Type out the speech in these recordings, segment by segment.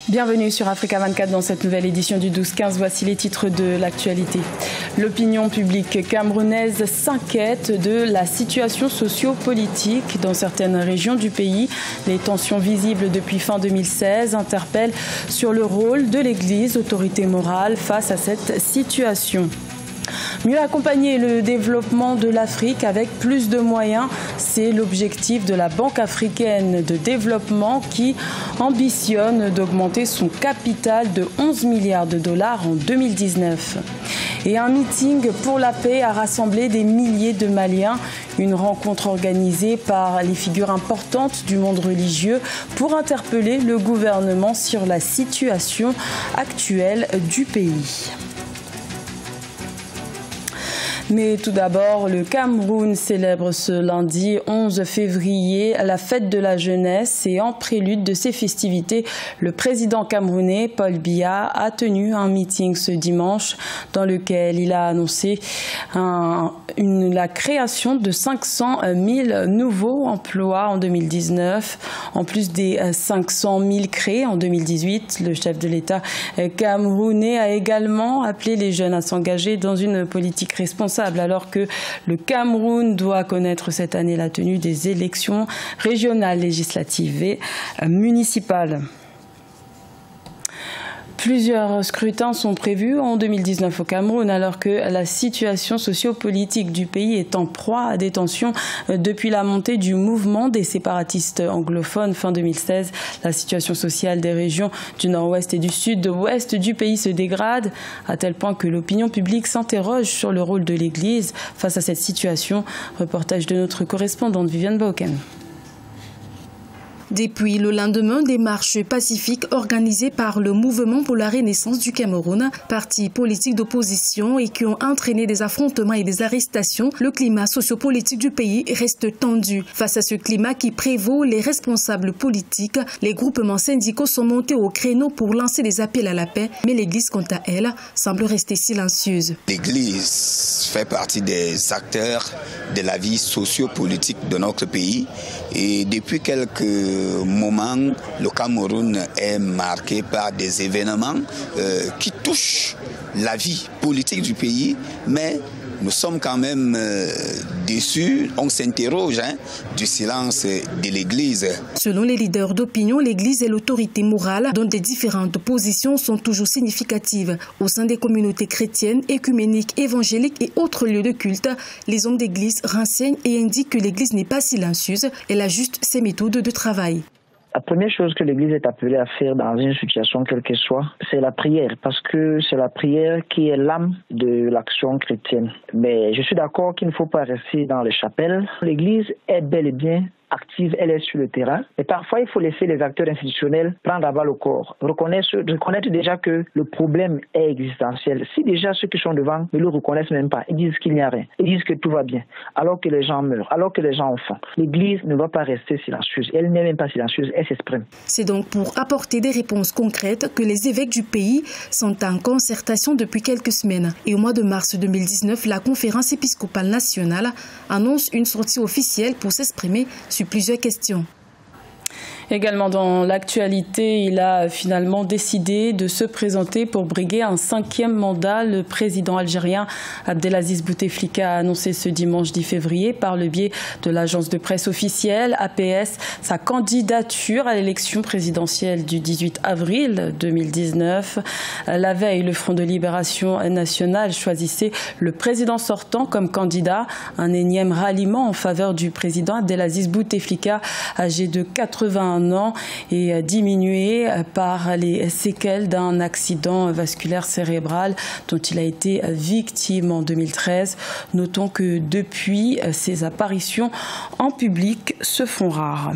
Bienvenue sur Africa 24 dans cette nouvelle édition du 12-15. Voici les titres de l'actualité. L'opinion publique camerounaise s'inquiète de la situation socio-politique dans certaines régions du pays. Les tensions visibles depuis fin 2016 interpellent sur le rôle de l'Église, autorité morale, face à cette situation. Mieux accompagner le développement de l'Afrique avec plus de moyens, c'est l'objectif de la Banque africaine de développement qui ambitionne d'augmenter son capital de 11 milliards de dollars en 2019. Et un meeting pour la paix a rassemblé des milliers de Maliens. Une rencontre organisée par les figures importantes du monde religieux pour interpeller le gouvernement sur la situation actuelle du pays. Mais tout d'abord, le Cameroun célèbre ce lundi 11 février la fête de la jeunesse et en prélude de ces festivités, le président camerounais Paul Biya a tenu un meeting ce dimanche dans lequel il a annoncé la création de 500 000 nouveaux emplois en 2019, en plus des 500 000 créés en 2018. Le chef de l'État camerounais a également appelé les jeunes à s'engager dans une politique responsable, alors que le Cameroun doit connaître cette année la tenue des élections régionales, législatives et municipales. Plusieurs scrutins sont prévus en 2019 au Cameroun, alors que la situation sociopolitique du pays est en proie à des tensions depuis la montée du mouvement des séparatistes anglophones fin 2016. La situation sociale des régions du nord-ouest et du sud-ouest du pays se dégrade, à tel point que l'opinion publique s'interroge sur le rôle de l'Église face à cette situation. Reportage de notre correspondante Viviane Bauken. Depuis le lendemain des marches pacifiques organisées par le Mouvement pour la Renaissance du Cameroun, parti politique d'opposition et qui ont entraîné des affrontements et des arrestations, le climat sociopolitique du pays reste tendu. Face à ce climat qui prévaut, les responsables politiques, les groupements syndicaux sont montés au créneau pour lancer des appels à la paix, mais l'Église, quant à elle, semble rester silencieuse. L'Église fait partie des acteurs de la vie sociopolitique de notre pays et depuis quelques moment, le Cameroun est marqué par des événements qui touchent la vie politique du pays, mais nous sommes quand même déçus, on s'interroge du silence de l'Église. Selon les leaders d'opinion, l'Église est l'autorité morale dont des différentes positions sont toujours significatives. Au sein des communautés chrétiennes, écuméniques, évangéliques et autres lieux de culte, les hommes d'Église renseignent et indiquent que l'Église n'est pas silencieuse, elle ajuste ses méthodes de travail. La première chose que l'Église est appelée à faire dans une situation quelle qu'elle soit, c'est la prière, parce que c'est la prière qui est l'âme de l'action chrétienne. Mais je suis d'accord qu'il ne faut pas rester dans les chapelles. L'Église est bel et bien active, elle est sur le terrain. Et parfois, il faut laisser les acteurs institutionnels prendre à bas le corps, reconnaître déjà que le problème est existentiel. Si déjà ceux qui sont devant ne le reconnaissent même pas, ils disent qu'il n'y a rien, ils disent que tout va bien, alors que les gens meurent, alors que les gens ont faim. L'Église ne va pas rester silencieuse. Elle n'est même pas silencieuse, elle s'exprime. C'est donc pour apporter des réponses concrètes que les évêques du pays sont en concertation depuis quelques semaines. Et au mois de mars 2019, la conférence épiscopale nationale annonce une sortie officielle pour s'exprimer sur plusieurs questions. Également dans l'actualité, il a finalement décidé de se présenter pour briguer un 5e mandat. Le président algérien Abdelaziz Bouteflika a annoncé ce dimanche 10 février par le biais de l'agence de presse officielle APS sa candidature à l'élection présidentielle du 18 avril 2019. La veille, le Front de Libération Nationale choisissait le président sortant comme candidat. Un énième ralliement en faveur du président Abdelaziz Bouteflika, âgé de 81 ans et diminué par les séquelles d'un accident vasculaire cérébral dont il a été victime en 2013. Notons que depuis, ses apparitions en public se font rares.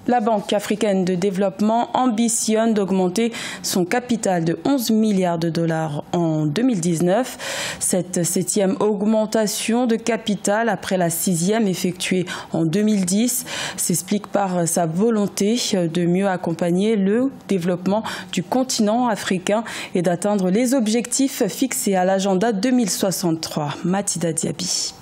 La Banque africaine de développement ambitionne d'augmenter son capital de 11 milliards de dollars en 2019. Cette 7e augmentation de capital, après la 6e effectuée en 2010, s'explique par sa volonté de mieux accompagner le développement du continent africain et d'atteindre les objectifs fixés à l'agenda 2063. Mathilda Diaby.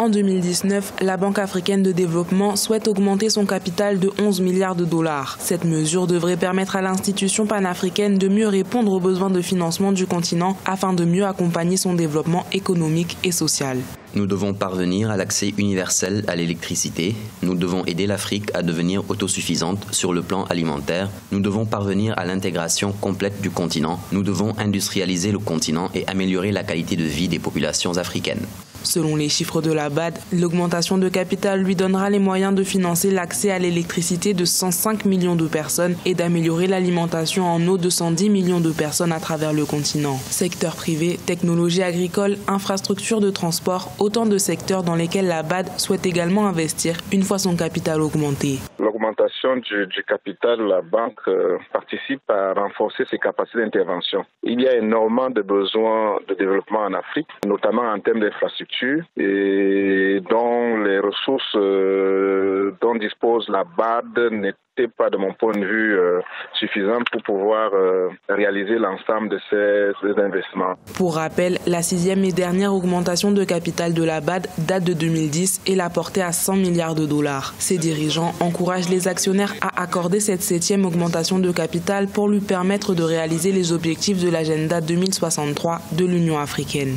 En 2019, la Banque africaine de développement souhaite augmenter son capital de 11 milliards de dollars. Cette mesure devrait permettre à l'institution panafricaine de mieux répondre aux besoins de financement du continent afin de mieux accompagner son développement économique et social. Nous devons parvenir à l'accès universel à l'électricité. Nous devons aider l'Afrique à devenir autosuffisante sur le plan alimentaire. Nous devons parvenir à l'intégration complète du continent. Nous devons industrialiser le continent et améliorer la qualité de vie des populations africaines. Selon les chiffres de la BAD, l'augmentation de capital lui donnera les moyens de financer l'accès à l'électricité de 105 millions de personnes et d'améliorer l'alimentation en eau de 110 millions de personnes à travers le continent. Secteur privé, technologie agricole, infrastructures de transport, autant de secteurs dans lesquels la BAD souhaite également investir une fois son capital augmenté. L'augmentation du capital de la banque participe à renforcer ses capacités d'intervention. Il y a énormément de besoins de développement en Afrique, notamment en termes d'infrastructures, et dont les ressources dont dispose la BAD n'étaient pas, de mon point de vue, suffisantes pour pouvoir réaliser l'ensemble de ces investissements. Pour rappel, la 6e et dernière augmentation de capital de la BAD date de 2010 et l'a portée à 100 milliards de dollars. Ses dirigeants encouragent les actionnaires à accorder cette 7e augmentation de capital pour lui permettre de réaliser les objectifs de l'agenda 2063 de l'Union africaine.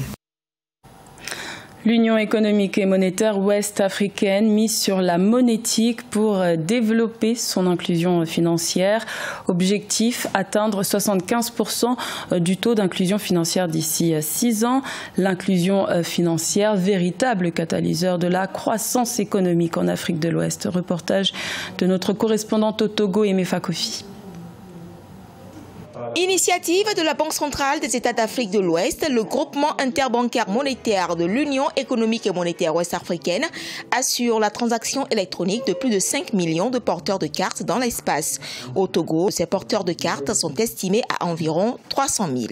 L'Union économique et monétaire ouest-africaine mise sur la monétique pour développer son inclusion financière. Objectif, atteindre 75% du taux d'inclusion financière d'ici 6 ans. L'inclusion financière, véritable catalyseur de la croissance économique en Afrique de l'Ouest. Reportage de notre correspondante au Togo, Emefa Kofi. Initiative de la Banque centrale des États d'Afrique de l'Ouest, le groupement interbancaire monétaire de l'Union économique et monétaire ouest-africaine assure la transaction électronique de plus de 5 millions de porteurs de cartes dans l'espace. Au Togo, ces porteurs de cartes sont estimés à environ 300 000.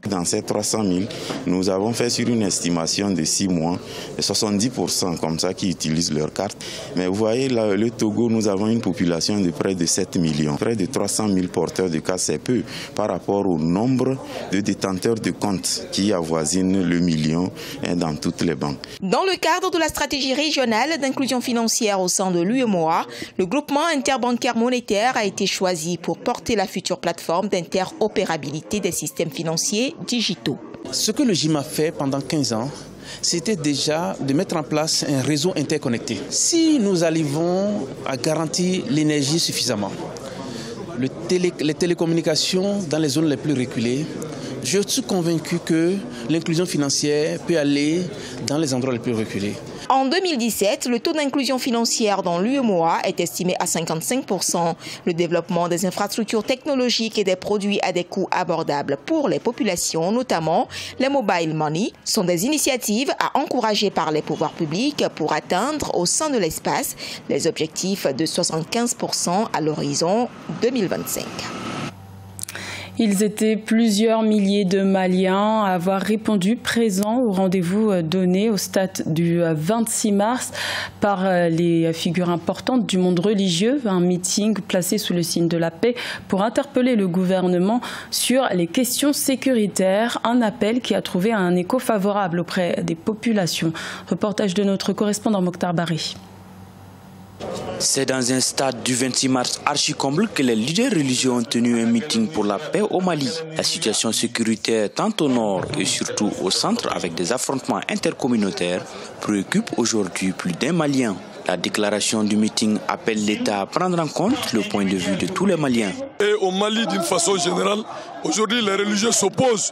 Dans ces 300 000, nous avons fait sur une estimation de 6 mois, 70% comme ça qui utilisent leur carte. Mais vous voyez, là, le Togo, nous avons une population de près de 7 millions. Près de 300 000 porteurs de cartes, c'est peu par rapport au nombre de détenteurs de comptes qui avoisinent le million dans toutes les banques. Dans le cadre de la stratégie régionale d'inclusion financière au sein de l'UEMOA, le groupement interbancaire monétaire a été choisi pour porter la future plateforme d'interopérabilité des systèmes financiers digitaux. Ce que le GIM a fait pendant 15 ans, c'était déjà de mettre en place un réseau interconnecté. Si nous arrivons à garantir l'énergie suffisamment, les télécommunications dans les zones les plus reculées, je suis convaincu que l'inclusion financière peut aller dans les endroits les plus reculés. En 2017, le taux d'inclusion financière dans l'UEMOA est estimé à 55%. Le développement des infrastructures technologiques et des produits à des coûts abordables pour les populations, notamment les mobile money, sont des initiatives à encourager par les pouvoirs publics pour atteindre au sein de l'espace les objectifs de 75% à l'horizon 2025. Ils étaient plusieurs milliers de Maliens à avoir répondu présents au rendez-vous donné au stade du 26 mars par les figures importantes du monde religieux. Un meeting placé sous le signe de la paix pour interpeller le gouvernement sur les questions sécuritaires. Un appel qui a trouvé un écho favorable auprès des populations. Reportage de notre correspondant Mokhtar Bari. C'est dans un stade du 26 mars archi-comble que les leaders religieux ont tenu un meeting pour la paix au Mali. La situation sécuritaire tant au nord et surtout au centre avec des affrontements intercommunautaires préoccupe aujourd'hui plus d'un Malien. La déclaration du meeting appelle l'État à prendre en compte le point de vue de tous les Maliens. Et au Mali, d'une façon générale, aujourd'hui les religieux s'opposent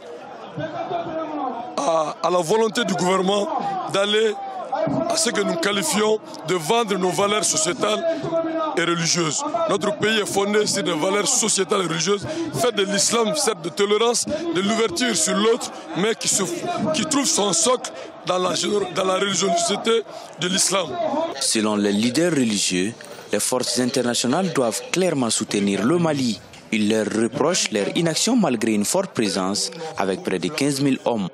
à la volonté du gouvernement d'aller à ce que nous qualifions de vendre nos valeurs sociétales et religieuses. Notre pays est fondé sur des valeurs sociétales et religieuses, faites de l'islam, certes de tolérance, de l'ouverture sur l'autre, mais qui trouve son socle dans la religiosité de l'islam. Selon les leaders religieux, les forces internationales doivent clairement soutenir le Mali. Ils leur reprochent leur inaction malgré une forte présence avec près de 15 000 hommes.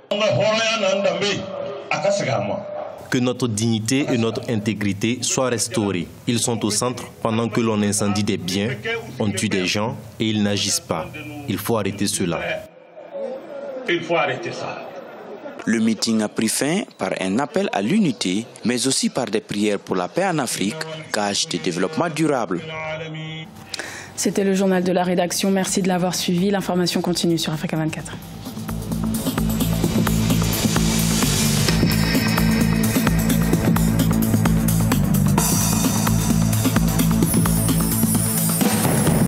Que notre dignité et notre intégrité soient restaurées. Ils sont au centre pendant que l'on incendie des biens, on tue des gens et ils n'agissent pas. Il faut arrêter cela. Il faut arrêter ça. Le meeting a pris fin par un appel à l'unité, mais aussi par des prières pour la paix en Afrique, gage de développement durable. C'était le journal de la rédaction. Merci de l'avoir suivi. L'information continue sur Africa 24.